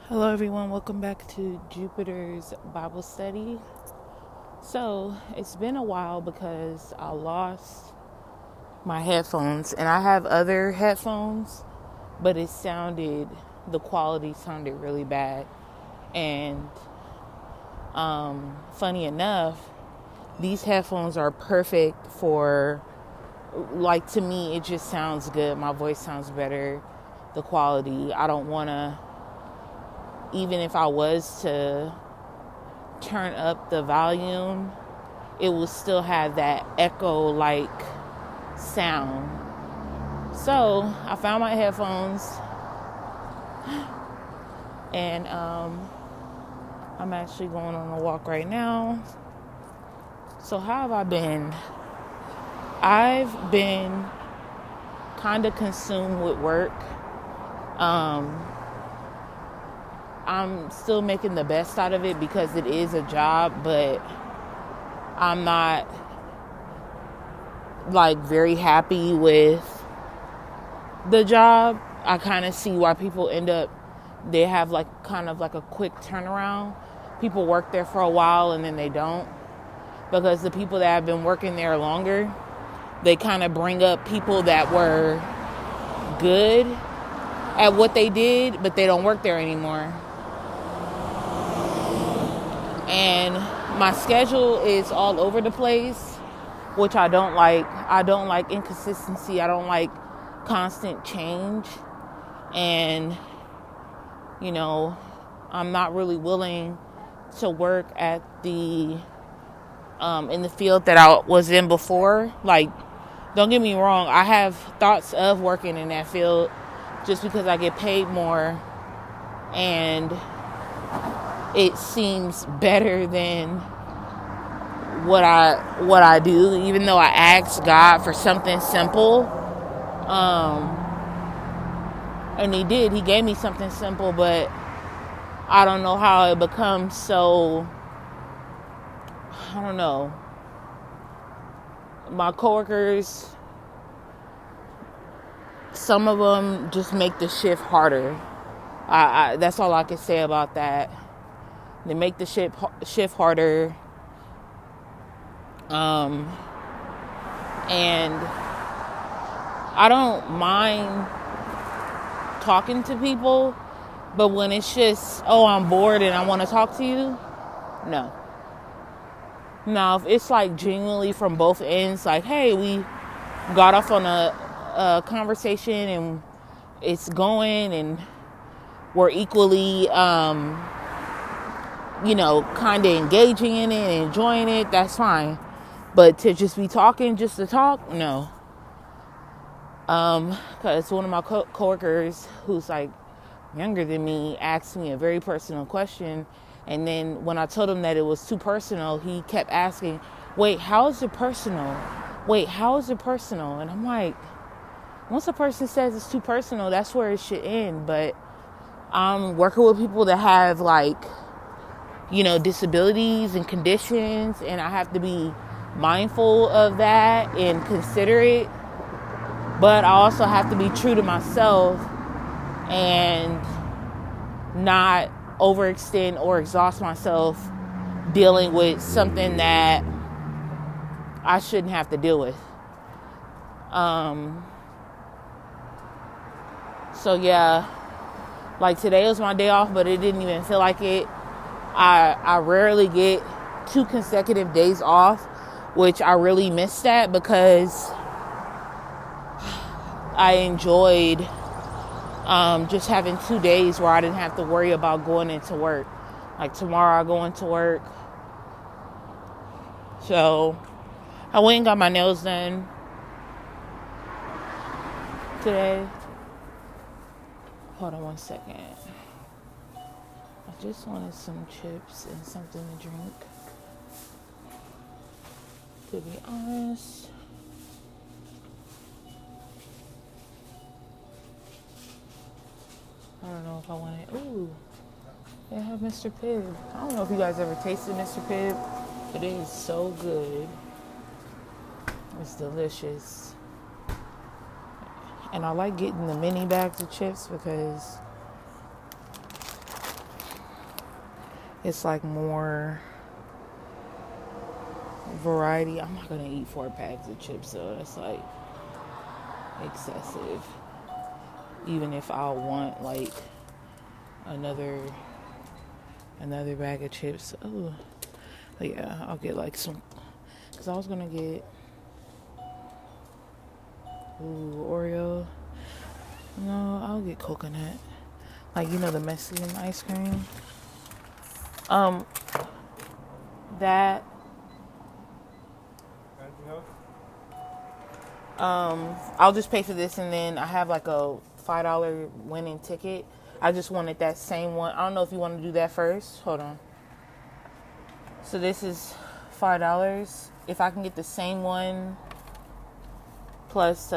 Hello, everyone. Welcome back to Jupiter's Bible Study. So, it's been a while because I lost my headphones, and I have other headphones, but the quality sounded really bad. And funny enough, these headphones are perfect for, like, to me, it just sounds good. My voice sounds better. The quality, I don't want to, even if I was to turn up the volume, it will still have that echo like sound. So I found my headphones, and I'm actually going on a walk right now. So how have I been? I've been kind of consumed with work. I'm still making the best out of it because it is a job, but I'm not like very happy with the job. I kind of see why people they have like kind of like a quick turnaround. People work there for a while and then they don't, because the people that have been working there longer, they kind of bring up people that were good at what they did, but they don't work there anymore. And my schedule is all over the place, which I don't like. I don't like inconsistency. I don't like constant change. And, I'm not really willing to work at in the field that I was in before. Like, don't get me wrong, I have thoughts of working in that field just because I get paid more and it seems better than what I do, even though I asked God for something simple. And he did. He gave me something simple, but I don't know how it becomes so, I don't know. My coworkers, some of them just make the shift harder. That's all I can say about that. They make the shift harder. And I don't mind talking to people, but when it's just, oh, I'm bored and I want to talk to you, no. Now, if it's like genuinely from both ends, like, hey, we got off on a conversation and it's going and we're equally, kind of engaging in it and enjoying it, that's fine. But to just be talking just to talk, no. Because one of my coworkers who's like younger than me asked me a very personal question, and then when I told him that it was too personal, he kept asking, wait, how is it personal? Wait, how is it personal? And I'm like, once a person says it's too personal, that's where it should end. But I'm working with people that have like, disabilities and conditions, and I have to be mindful of that and considerate. But I also have to be true to myself and not overextend or exhaust myself dealing with something that I shouldn't have to deal with. So yeah, like today was my day off, but it didn't even feel like it. I rarely get 2 consecutive days off, which I really miss that because I enjoyed just having 2 days where I didn't have to worry about going into work. Like tomorrow I go into work. So I went and got my nails done today. Hold on one second. I just wanted some chips and something to drink. To be honest. I don't know if I want it. Ooh, they have Mr. Pibb. I don't know if you guys ever tasted Mr. Pibb, but it is so good. It's delicious. And I like getting the mini bags of chips because it's like more variety. I'm not gonna eat 4 packs of chips though. That's like excessive. Even if I want like another bag of chips. Oh, but yeah, I'll get like some. Cause I was gonna get Oreo. No, I'll get coconut. Like the Mexican ice cream. That. I'll just pay for this, and then I have like a $5 winning ticket. I just wanted that same one. I don't know if you want to do that first. Hold on. So this is $5. If I can get the same one plus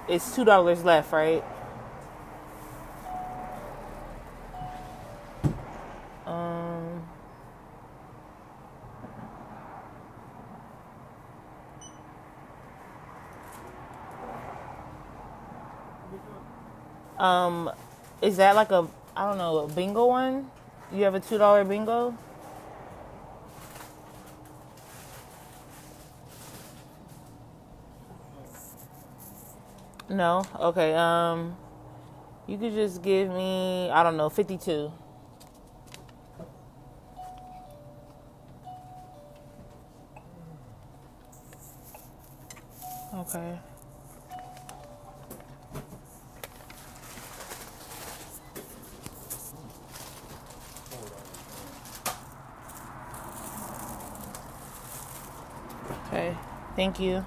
it's $2 left, right? Is that like a, I don't know, a bingo one? You have a $2 bingo? No? Okay, you could just give me, I don't know, 52. Okay. Okay, thank you.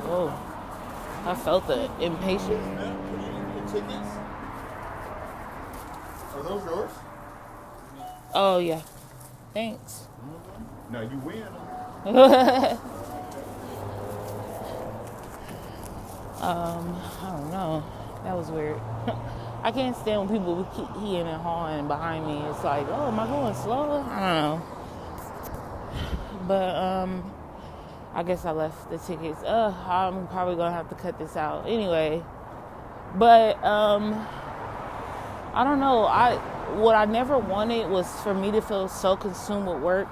Whoa, I felt the impatience. The tickets? Are those yours? Oh, yeah. Thanks. No, you win. I don't know. That was weird. I can't stand when people keep heeing and hawing behind me. It's like, oh, am I going slow? I don't know. But I guess I left the tickets. I'm probably gonna have to cut this out anyway. But I don't know. What I never wanted was for me to feel so consumed with work,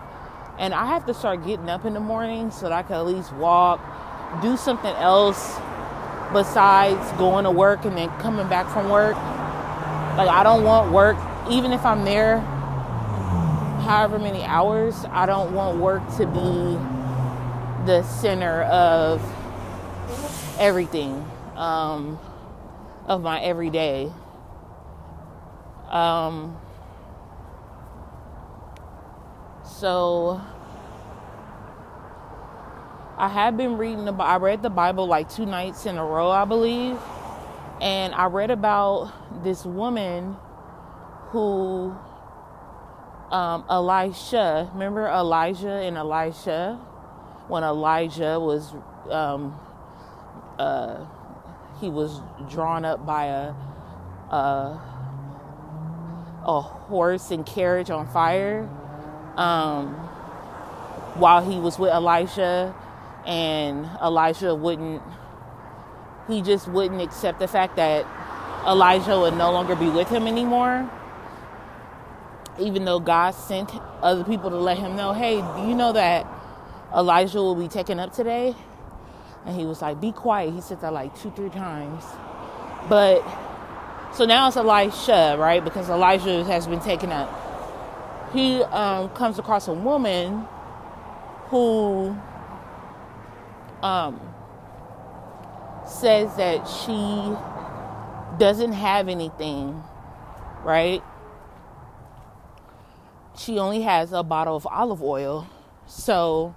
and I have to start getting up in the morning so that I can at least walk, do something else besides going to work and then coming back from work. Like, I don't want work, even if I'm there however many hours, I don't want work to be the center of everything, of my everyday. So I have been reading I read the Bible like 2 nights in a row, I believe. And I read about this woman who, Elisha, remember Elijah and Elisha? When Elijah was, he was drawn up by a horse and carriage on fire, while he was with Elisha, and Elijah just wouldn't accept the fact that Elijah would no longer be with him anymore, even though God sent other people to let him know, hey, do you know that Elijah will be taken up today? And he was like, be quiet. He said that like 2-3 times. But so now it's Elisha, right? Because Elijah has been taken up. He comes across a woman who says that she doesn't have anything, right? She only has a bottle of olive oil. So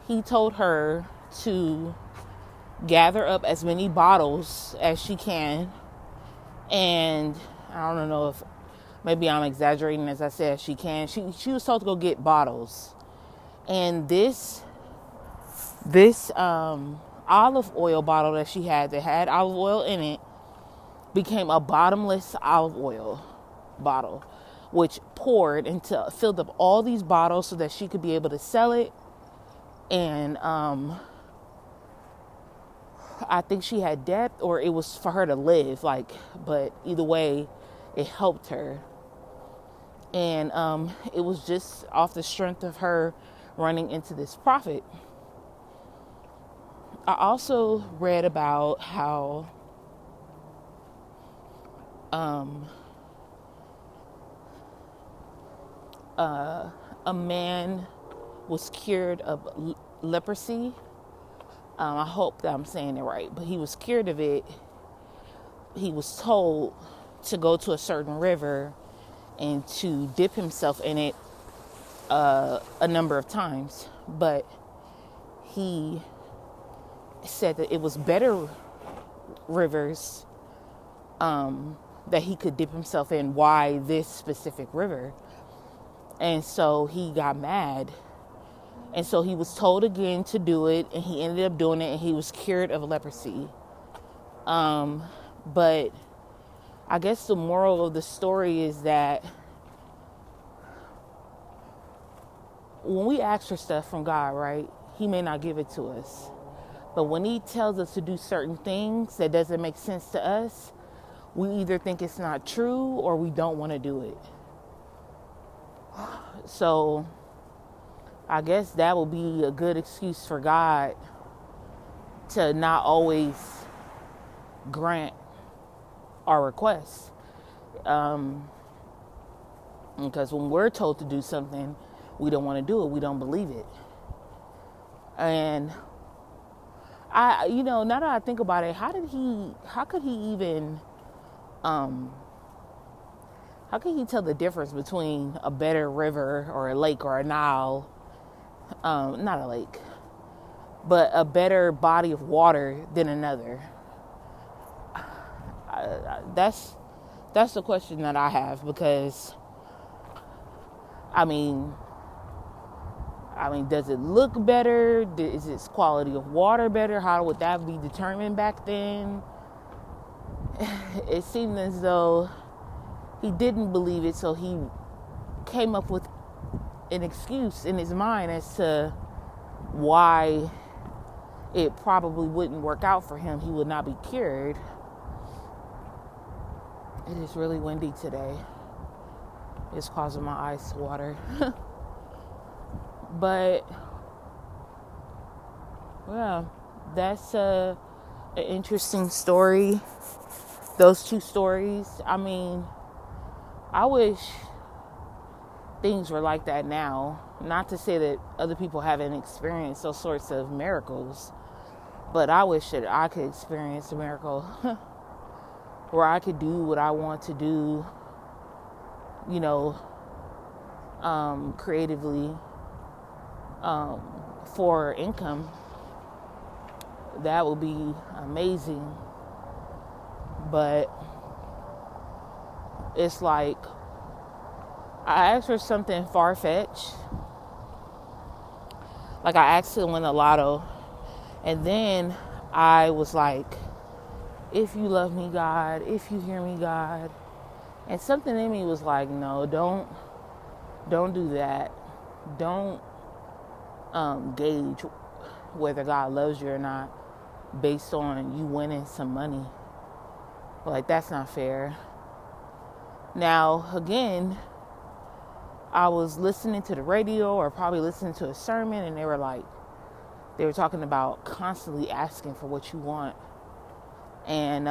he told her to gather up as many bottles as she can. And I don't know if maybe I'm exaggerating as I said she can. She was told to go get bottles. And this olive oil bottle that she had that had olive oil in it became a bottomless olive oil bottle, which filled up all these bottles so that she could be able to sell it. And I think she had debt, or it was for her to live, but either way, it helped her. And it was just off the strength of her running into this profit. I also read about how a man was cured of leprosy. I hope that I'm saying it right, but he was cured of it. He was told to go to a certain river and to dip himself in it a number of times, but he said that it was better rivers that he could dip himself in. Why this specific river? And so he got mad. And so he was told again to do it, and he ended up doing it, and he was cured of leprosy. But I guess the moral of the story is that when we ask for stuff from God, right, he may not give it to us. But when he tells us to do certain things that doesn't make sense to us, we either think it's not true or we don't want to do it. So I guess that will be a good excuse for God to not always grant our requests. Because when we're told to do something, we don't want to do it. We don't believe it. And now that I think about it, how could he tell the difference between a better river or a lake or a Nile? Not a lake, but a better body of water than another. That's the question that I have, because I mean, does it look better? Is its quality of water better? How would that be determined back then? It seemed as though he didn't believe it, so he came up with an excuse in his mind as to why it probably wouldn't work out for him. He would not be cured. It is really windy today. It's causing my eyes to water. But yeah, that's an interesting story. Those two stories. I mean, I wish things were like that now. Not to say that other people haven't experienced those sorts of miracles, but I wish that I could experience a miracle where I could do what I want to do, creatively, for income. That would be amazing. But it's like, I asked for something far-fetched. Like, I asked to win the lotto, and then I was like, if you love me, God, if you hear me, God. And something in me was like, no, don't do that. Don't gauge whether God loves you or not based on you winning some money. Like, that's not fair. Now, again, I was listening to the radio or probably listening to a sermon, and they were talking about constantly asking for what you want. And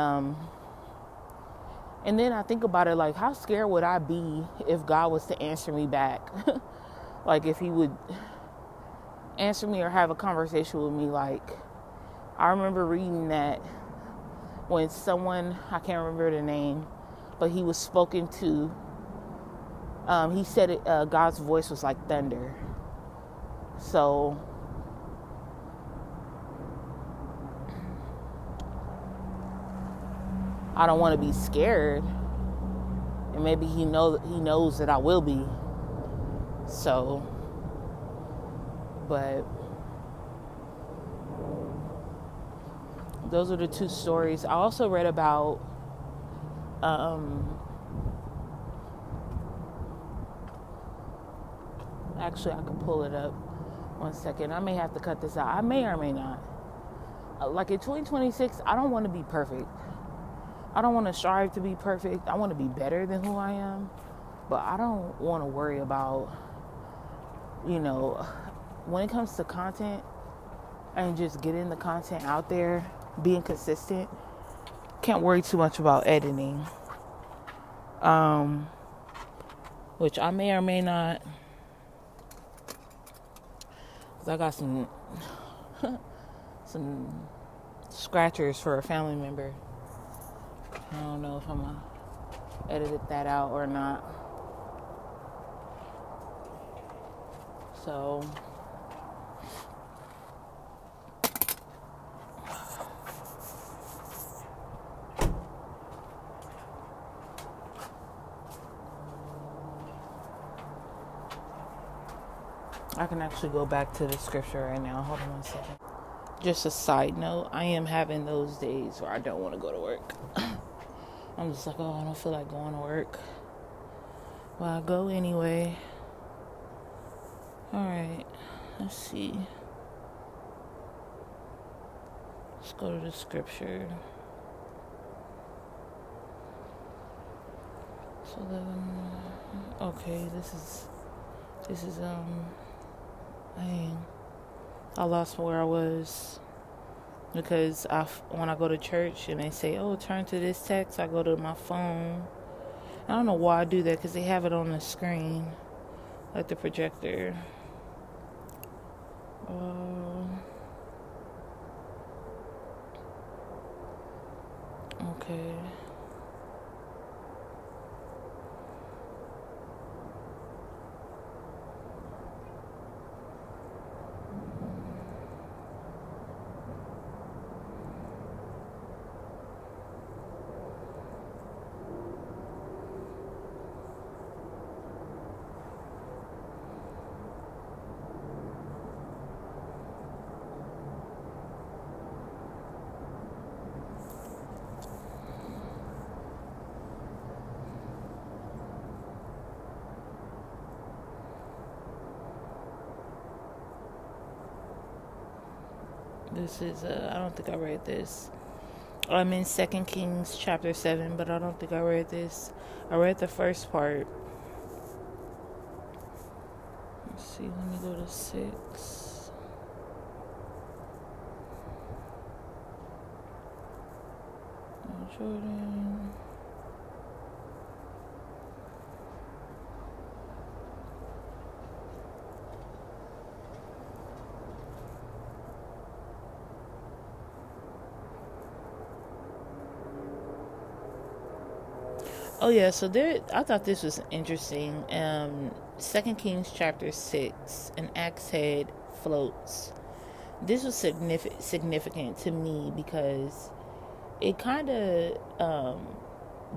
then I think about it, like, how scared would I be if God was to answer me back? Like, if he would answer me or have a conversation with me. Like, I remember reading that when someone, I can't remember the name, but he was spoken to, he said it, God's voice was like thunder. So I don't want to be scared, and maybe he knows that I will be. So, but those are the two stories. I also read about actually I can pull it up. 1 second. I may have to cut this out. I may or may not. Like in 2026, I don't want to be perfect. I don't want to strive to be perfect. I want to be better than who I am. But I don't want to worry about, when it comes to content and just getting the content out there, being consistent, can't worry too much about editing. Which I may or may not. Cause I got some scratchers for a family member. I don't know if I'm gonna edit that out or not. So I can actually go back to the scripture right now. Hold on 1 second. Just a side note, I am having those days where I don't want to go to work. I'm just like, I don't feel like going to work. Well, I go anyway. Alright, let's see. Let's go to the scripture. So then, okay, this is dang. I lost where I was because when I go to church and they say, turn to this text, I go to my phone. I don't know why I do that because they have it on the screen, like the projector. Okay. This is, I don't think I read this. I'm in 2 Kings chapter 7, but I don't think I read this. I read the first part. Let's see, let me go to 6. Jordan. Oh yeah, so there. I thought this was interesting. 2 Kings chapter 6, an axe head floats. This was significant to me because it kind of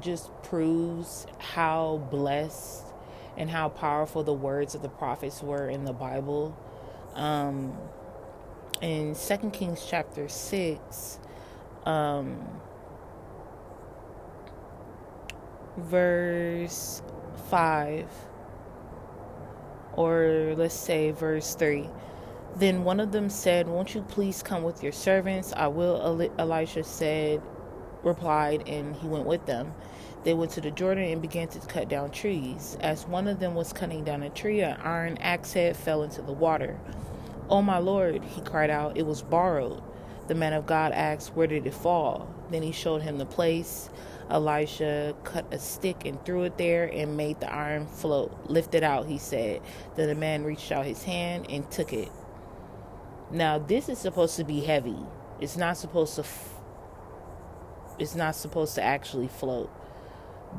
just proves how blessed and how powerful the words of the prophets were in the Bible. In 2 Kings chapter 6, verse 5, or let's say verse 3. Then one of them said, "Won't you please come with your servants?" "I will," Elisha replied, and he went with them. They went to the Jordan and began to cut down trees. As one of them was cutting down a tree, an iron axe head fell into the water. "Oh, my Lord," he cried out, "it was borrowed." The man of God asked, "Where did it fall?" Then he showed him the place. Elisha cut a stick and threw it there and made the iron float. "Lift it out," he said. Then the man reached out his hand and took it. Now, this is supposed to be heavy. It's not supposed to actually float.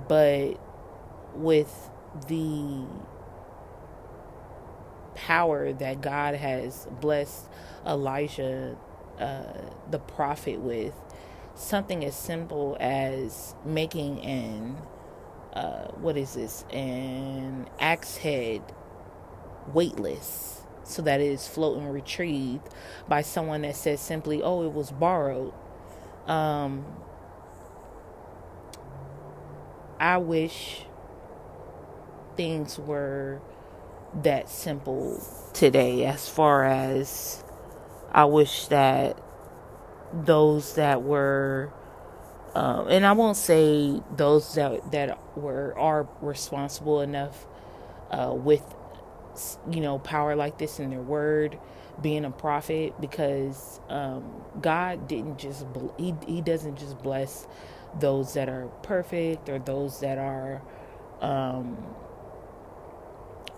But with the power that God has blessed Elijah, the prophet, with, something as simple as making an axe head weightless, so that it is floating, retrieved by someone that says simply, "Oh, it was borrowed." I wish things were that simple today, as far as I wish that those that were and I won't say those that are responsible enough with power like this in their word, being a prophet, because God didn't just he doesn't just bless those that are perfect or those that are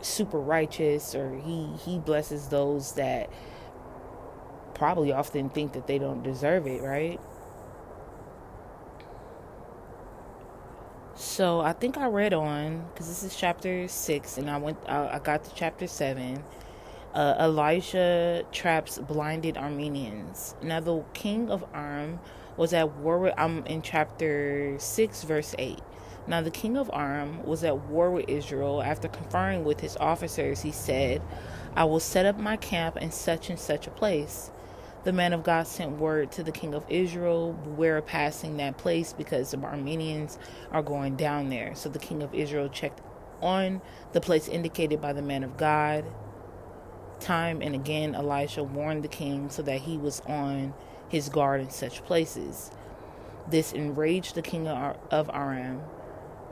super righteous, or he blesses those that probably often think that they don't deserve it, right? So I think I read on, because this is chapter 6, and I got to chapter 7. Elijah traps blinded Armenians. Now the king of Aram was at war with, I'm in chapter 6 verse 8. Now the king of Aram was at war with Israel. After conferring with his officers, he said, I will set up my camp in such and such a place. The man of God sent word to the king of Israel, beware of passing that place, because the Armenians are going down there. So the king of Israel checked on the place indicated by the man of God. Time and again, Elisha warned the king so that he was on his guard in such places. This enraged the king of Aram.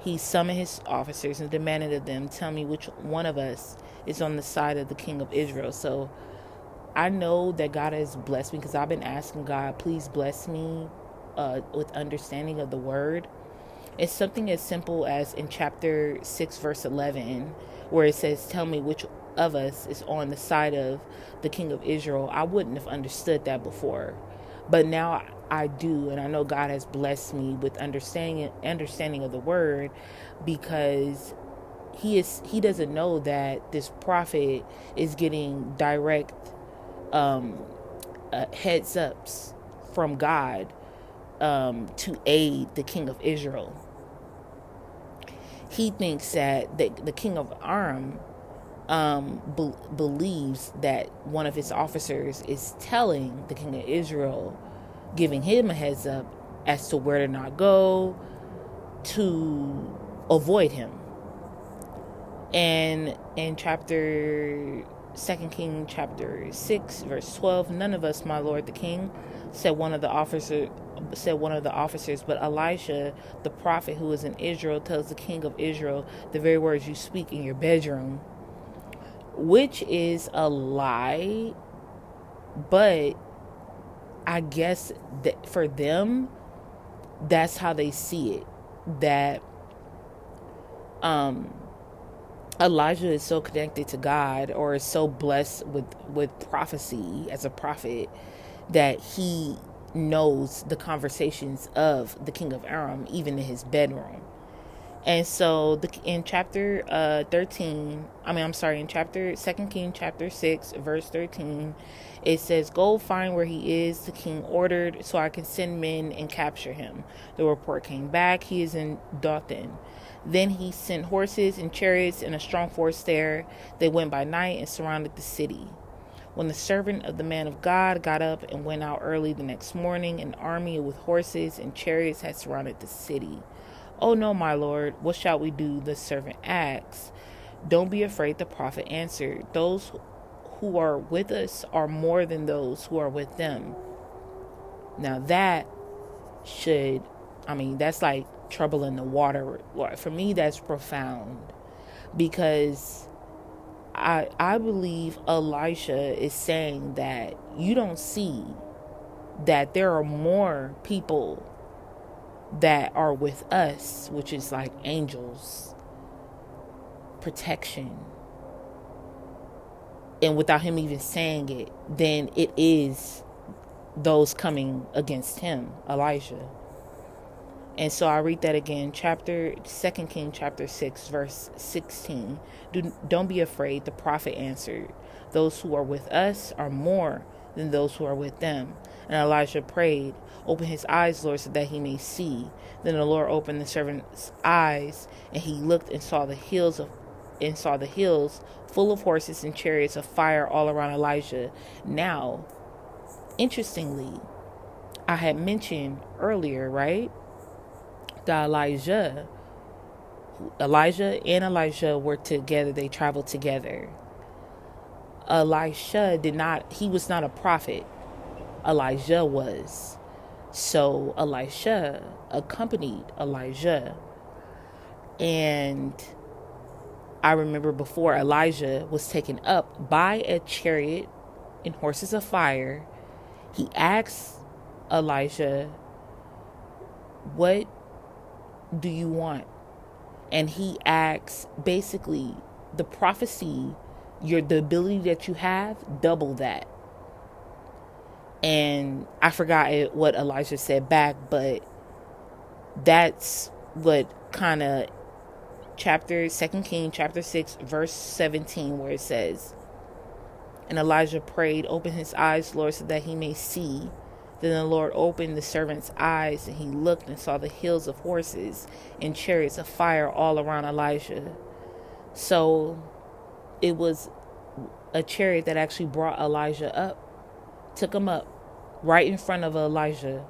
He summoned his officers and demanded of them, tell me which one of us is on the side of the king of Israel. So I know that God has blessed me, because I've been asking God, please bless me with understanding of the word. It's something as simple as in chapter 6 verse 11, where it says, tell me which of us is on the side of the king of Israel. I wouldn't have understood that before, but now I do, and I know God has blessed me with understanding of the word, because he doesn't know that this prophet is getting direct heads ups from God to aid the king of Israel. He thinks that the king of Aram believes that one of his officers is telling the king of Israel, giving him a heads up as to where to not go to avoid him. And in chapter 2 King chapter 6 verse 12, none of us, my lord the king, said one of the officers, but Elisha the prophet who is in Israel tells the king of Israel the very words you speak in your bedroom, which is a lie. But I guess that for them, that's how they see it, that Elijah is so connected to God, or is so blessed with prophecy as a prophet, that he knows the conversations of the king of Aram, even in his bedroom. And so in chapter 2 King chapter 6 verse 13, it says, go find where he is, the king ordered, so I can send men and capture him. The report came back, he is in Dothan. Then he sent horses and chariots and a strong force there. They went by night and surrounded the city. When the servant of the man of God got up and went out early the next morning, an army with horses and chariots had surrounded the city. Oh no, my lord, what shall we do? The servant asked. Don't be afraid, the prophet answered. Those who are with us are more than those who are with them. Now that's like trouble in the water. For me, that's profound, because I believe Elisha is saying that you don't see that there are more people that are with us, which is like angels, protection, and without him even saying it, then it is those coming against him, Elijah. And so I read that again, 2 King chapter 6 verse 16. Don't be afraid, the prophet answered. Those who are with us are more than those who are with them. And Elijah prayed, open his eyes, Lord, so that he may see. Then the Lord opened the servant's eyes, and he looked and saw the hills full of horses and chariots of fire all around Elijah. Now, interestingly, I had mentioned earlier, right? That Elijah and Elijah were together. They traveled together. He was not a prophet. Elijah was. So Elisha accompanied Elijah. And I remember before Elijah was taken up by a chariot and horses of fire, he asked Elijah, "What do you want?" And he asks basically the prophecy, the ability that you have, double that. And I forgot what Elijah said back, but that's what kind of Second King chapter 6 verse 17, where it says, "And Elijah prayed, open his eyes, Lord, so that he may see. Then the Lord opened the servant's eyes, and he looked and saw the hills of horses and chariots of fire all around Elijah." So it was a chariot that actually brought Elijah up, took him up right in front of Elijah.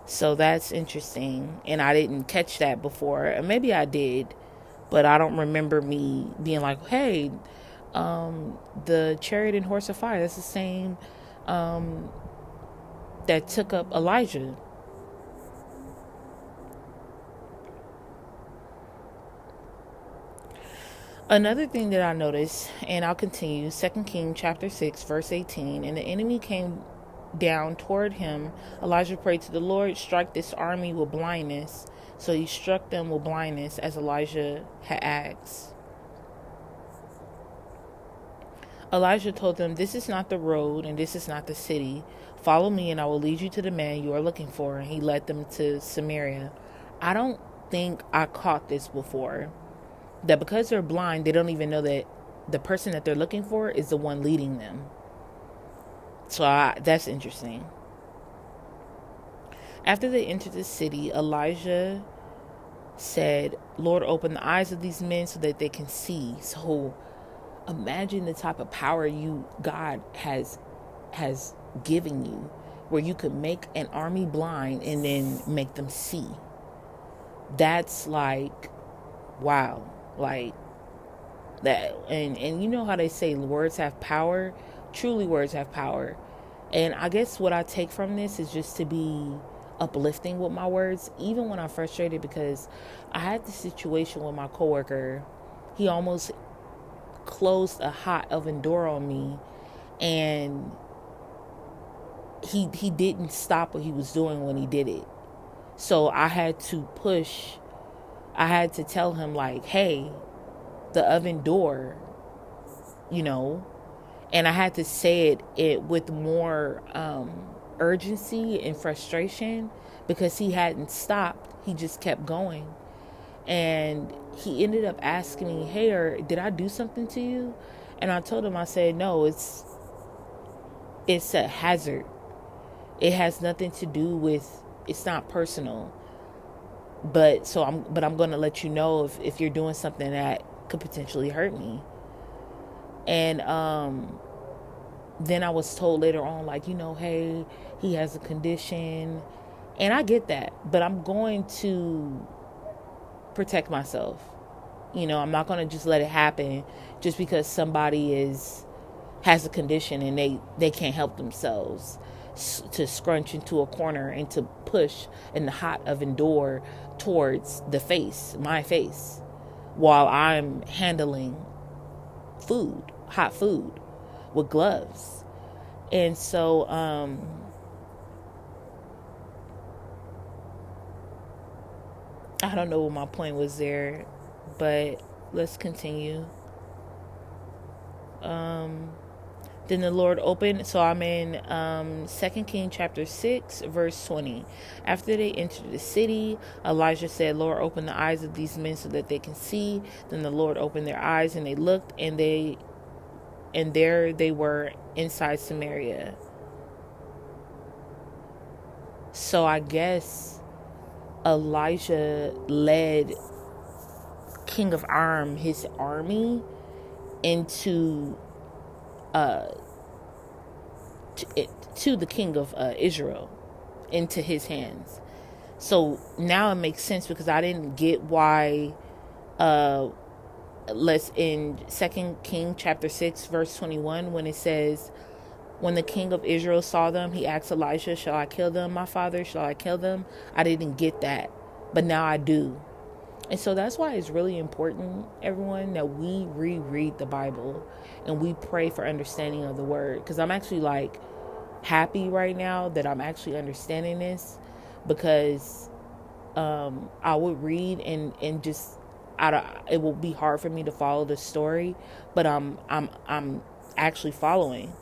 So that's interesting. And I didn't catch that before. Maybe I did, but I don't remember me being like, hey, the chariot and horse of fire, that's the same that took up Elijah. Another thing that I noticed, and I'll continue, 2 King chapter 6 verse 18, "And the enemy came down toward him. Elijah prayed to the Lord, strike this army with blindness. So he struck them with blindness as Elijah had asked." Elijah told them, "This is not the road and this is not the city. Follow me and I will lead you to the man you are looking for." And he led them to Samaria. I don't think I caught this before. That because they're blind, they don't even know that the person that they're looking for is the one leading them. So that's interesting. After they entered the city, Elijah said, "Lord, open the eyes of these men so that they can see." So imagine the type of power God has given you, where you could make an army blind and then make them see. That's like, wow. Like that. And you know how they say words have power? Truly, words have power. And I guess what I take from this is just to be uplifting with my words, even when I'm frustrated, because I had this situation with my coworker. He almost closed a hot oven door on me, and he didn't stop what he was doing when he did it. So I had to tell him, like, hey, the oven door, and I had to say it with more urgency and frustration, because he hadn't stopped. He just kept going. And he ended up asking me, "Hey, did I do something to you?" And I told him, I said, "No, it's a hazard. It has nothing to do with, it's not personal. But I'm going to let you know if you're doing something that could potentially hurt me." And then I was told later on, like, hey, he has a condition. And I get that, but I'm going to protect myself. I'm not going to just let it happen just because somebody has a condition and they can't help themselves, to scrunch into a corner and to push in the hot oven door towards my face, while I'm handling hot food with gloves. And so I don't know what my point was there, but let's continue. Then the Lord opened, so I'm in 2 King chapter 6 verse 20. "After they entered the city, Elijah said, 'Lord, open the eyes of these men so that they can see.' Then the Lord opened their eyes, and they looked, and there they were inside Samaria." So I guess Elijah led King of Aram, his army, into to the king of Israel. into his hands. So now it makes sense, because I didn't get why let's in 2 King chapter 6 verse 21, when it says, when the king of Israel saw them, he asked Elijah, shall I kill them, my father? Shall I kill them? I didn't get that, but now I do. And so that's why it's really important, everyone, that we reread the Bible and we pray for understanding of the word. Because I'm actually like happy right now that I'm actually understanding this, because I would read and just it will be hard for me to follow the story, but I'm actually following.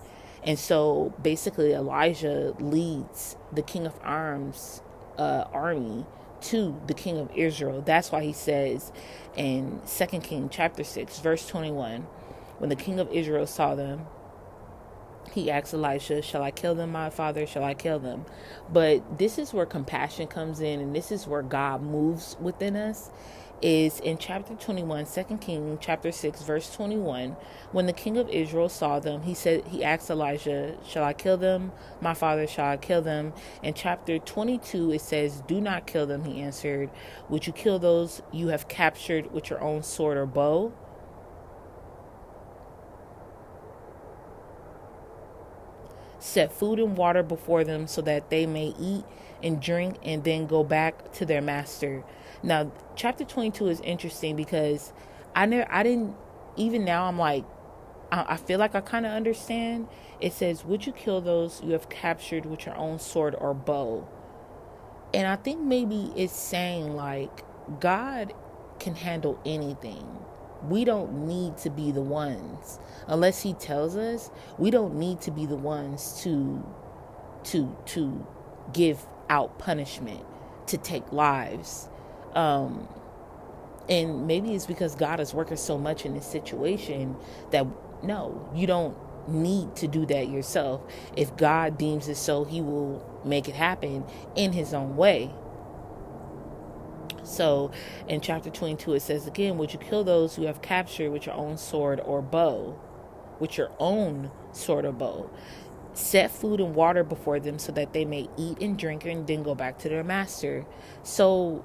And so basically Elijah leads the king of Arms army to the king of Israel. That's why he says in 2 King chapter 6 verse 21, when the king of Israel saw them, he asked Elisha, shall I kill them, my father? Shall I kill them? But this is where compassion comes in, and this is where God moves within us, is in chapter 21, 2 King chapter 6, verse 21. When the king of Israel saw them, he asked Elijah, shall I kill them, my father? Shall I kill them? In chapter 22, it says, do not kill them, he answered. Would you kill those you have captured with your own sword or bow? Set food and water before them so that they may eat and drink and then go back to their master. Now, chapter 22 is interesting because I didn't, even now I'm like, I feel like I kind of understand. It says, would you kill those you have captured with your own sword or bow? And I think maybe it's saying like, God can handle anything. We don't need to be the ones, unless he tells us, we don't need to be the ones to give out punishment, to take lives. And maybe it's because God is working so much in this situation that no, you don't need to do that yourself. If God deems it so, he will make it happen in his own way. So in chapter 22, it says again, would you kill those who have captured with your own sword or bow? With your own sword or bow. Set food and water before them so that they may eat and drink and then go back to their master. So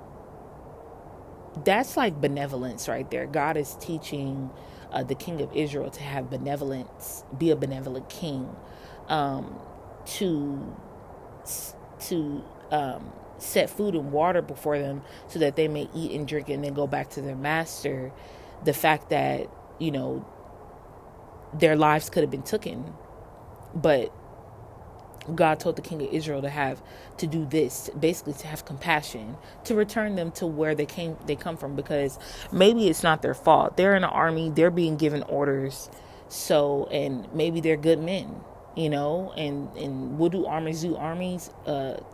that's like benevolence right there. God is teaching the king of Israel to have benevolence, be a benevolent king, to set food and water before them so that they may eat and drink and then go back to their master. The fact that, their lives could have been taken, but God told the king of Israel to do this, basically to have compassion, to return them to where they come from, because maybe it's not their fault. They're in an army, they're being given orders. So, and maybe they're good men, and what do armies do? Armies,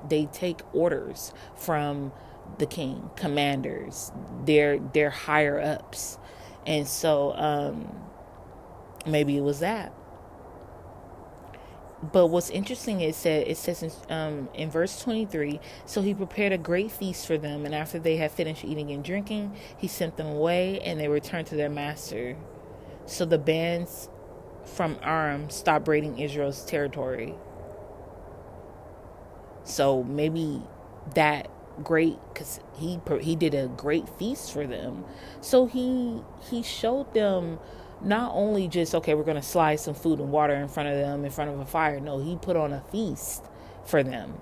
they take orders from the king, commanders, their higher ups. And so, maybe it was that. But what's interesting is it says in verse 23, so he prepared a great feast for them, and after they had finished eating and drinking, he sent them away, and they returned to their master. So the bands from Aram stopped raiding Israel's territory. So maybe that great, because he did a great feast for them. So he showed them not only just, okay, we're going to slide some food and water in front of them, in front of a fire. No, he put on a feast for them.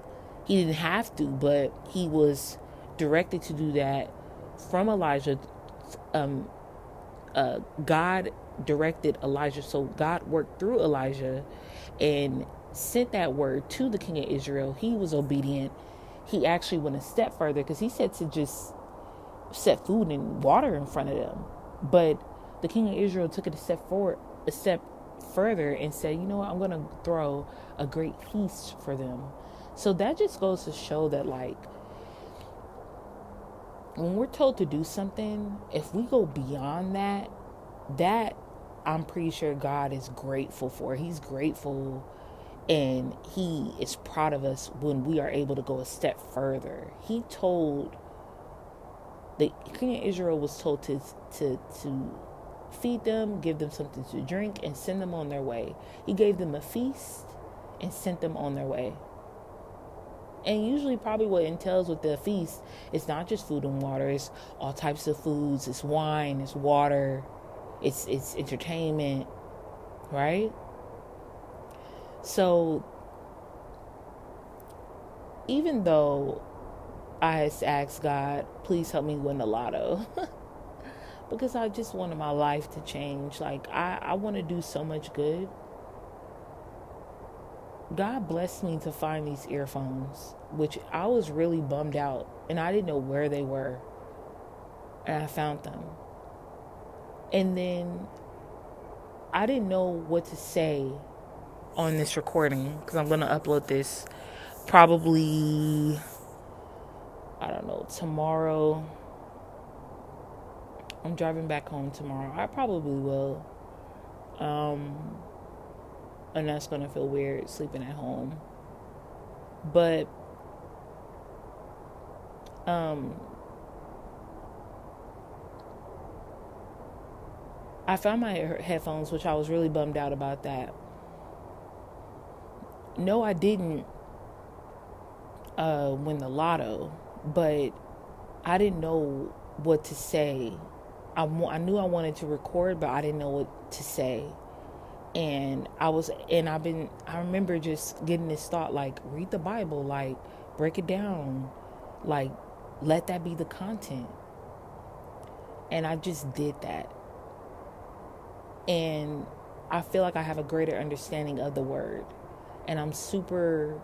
He didn't have to, but he was directed to do that from Elijah. God directed Elijah. So God worked through Elijah and sent that word to the king of Israel. He was obedient. He actually went a step further, because he said to just set food and water in front of them. But the king of Israel took it a step further and said, you know what, I'm going to throw a great feast for them. So that just goes to show that, like, when we're told to do something, if we go beyond that I'm pretty sure God is grateful for. He's grateful, and he is proud of us when we are able to go a step further. He told, the king of Israel was told to feed them, give them something to drink, and send them on their way. He gave them a feast and sent them on their way. And usually probably what entails with the feast, it's not just food and water, it's all types of foods, it's wine, it's water, it's entertainment, right? So even though I asked God, please help me win the lotto, because I just wanted my life to change. Like, I want to do so much good. God blessed me to find these earphones, which I was really bummed out, and I didn't know where they were. And I found them. And then I didn't know what to say on this recording, because I'm going to upload this probably, I don't know, tomorrow. I'm driving back home tomorrow. I probably will. And that's going to feel weird, sleeping at home. But I found my headphones, which I was really bummed out about that. No, I didn't win the lotto, but I didn't know what to say. I knew I wanted to record, but I didn't know what to say. And I remember just getting this thought, like, read the Bible, like, break it down, like, let that be the content. And I just did that. And I feel like I have a greater understanding of the word. And I'm super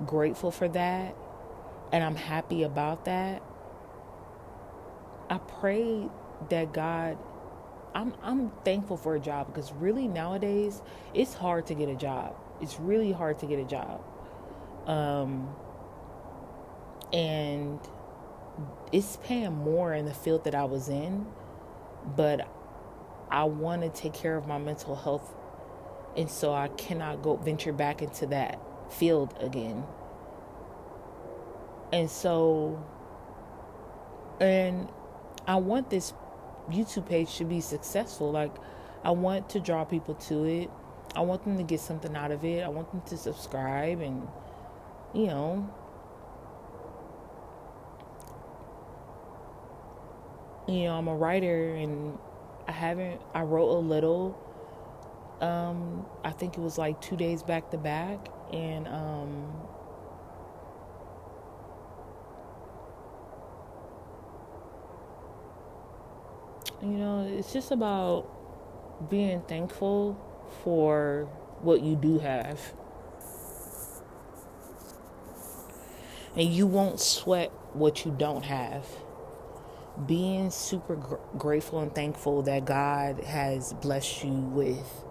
grateful for that. And I'm happy about that. I pray that God, I'm thankful for a job, because really nowadays it's hard to get a job. It's really hard to get a job. And it's paying more in the field that I was in, but I want to take care of my mental health, and so I cannot go venture back into that field again. And so, and I want this YouTube page to be successful. Like, I want to draw people to it. I want them to get something out of it. I want them to subscribe, and I'm a writer, and I wrote a little. I think it was like 2 days back to back, and it's just about being thankful for what you do have. And you won't sweat what you don't have. Being super grateful and thankful that God has blessed you with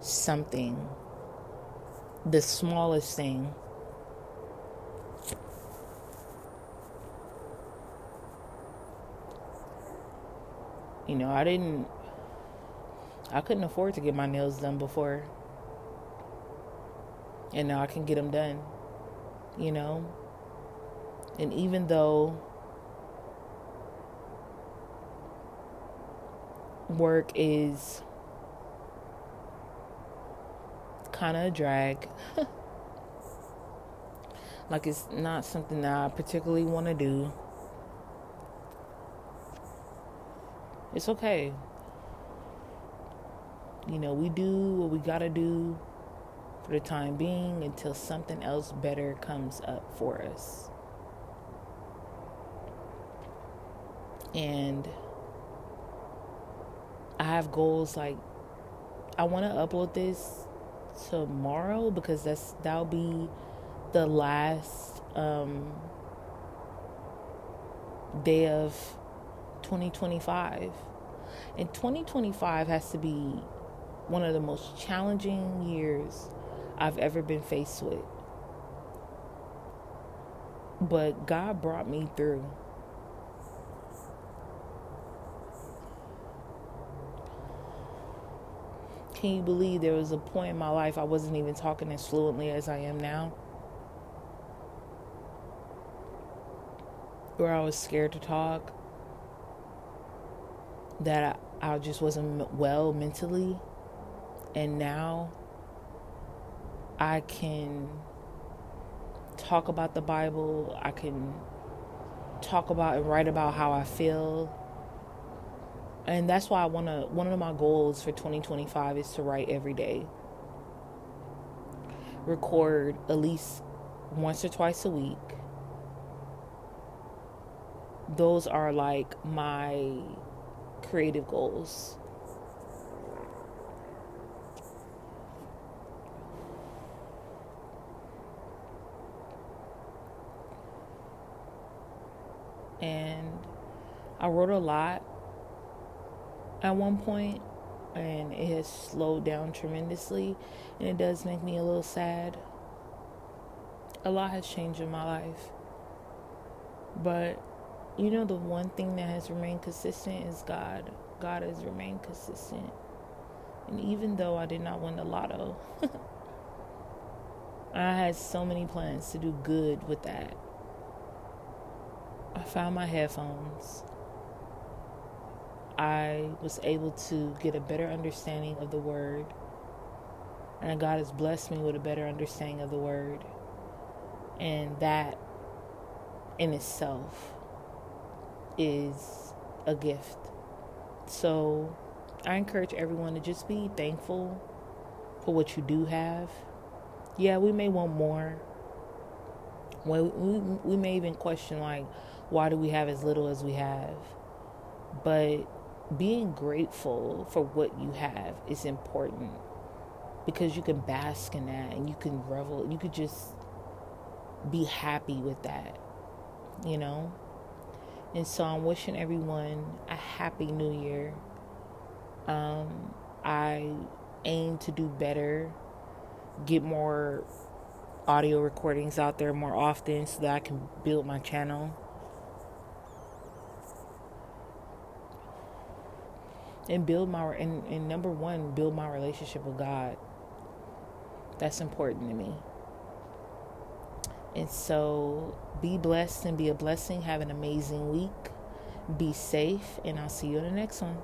something, the smallest thing. I couldn't afford to get my nails done before, and now I can get them done, and even though work is kind of a drag, like, it's not something that I particularly want to do, it's okay. We do what we gotta do for the time being until something else better comes up for us. And I have goals, like, I want to upload this tomorrow, because that'll be the last day of 2025. And 2025 has to be one of the most challenging years I've ever been faced with. But God brought me through. Can you believe there was a point in my life I wasn't even talking as fluently as I am now? Where I was scared to talk, that I just wasn't well mentally. And now I can talk about the Bible. I can talk about and write about how I feel. And that's why one of my goals for 2025 is to write every day. Record at least once or twice a week. Those are like my creative goals. And I wrote a lot at one point, and it has slowed down tremendously, and it does make me a little sad. A lot has changed in my life, but you know, the one thing that has remained consistent is God. God has remained consistent. And even though I did not win the lotto, I had so many plans to do good with that. I found my headphones. I was able to get a better understanding of the word. And God has blessed me with a better understanding of the word. And that in itself is a gift. So I encourage everyone to just be thankful for what you do have. Yeah, we may want more. We may even question, like, why do we have as little as we have? But being grateful for what you have is important, because you can bask in that and you can revel. You could just be happy with that, you know? And so I'm wishing everyone a happy new year. I aim to do better, get more audio recordings out there more often so that I can build my channel. And and number one, build my relationship with God. That's important to me. And so be blessed and be a blessing. Have an amazing week. Be safe, and I'll see you in the next one.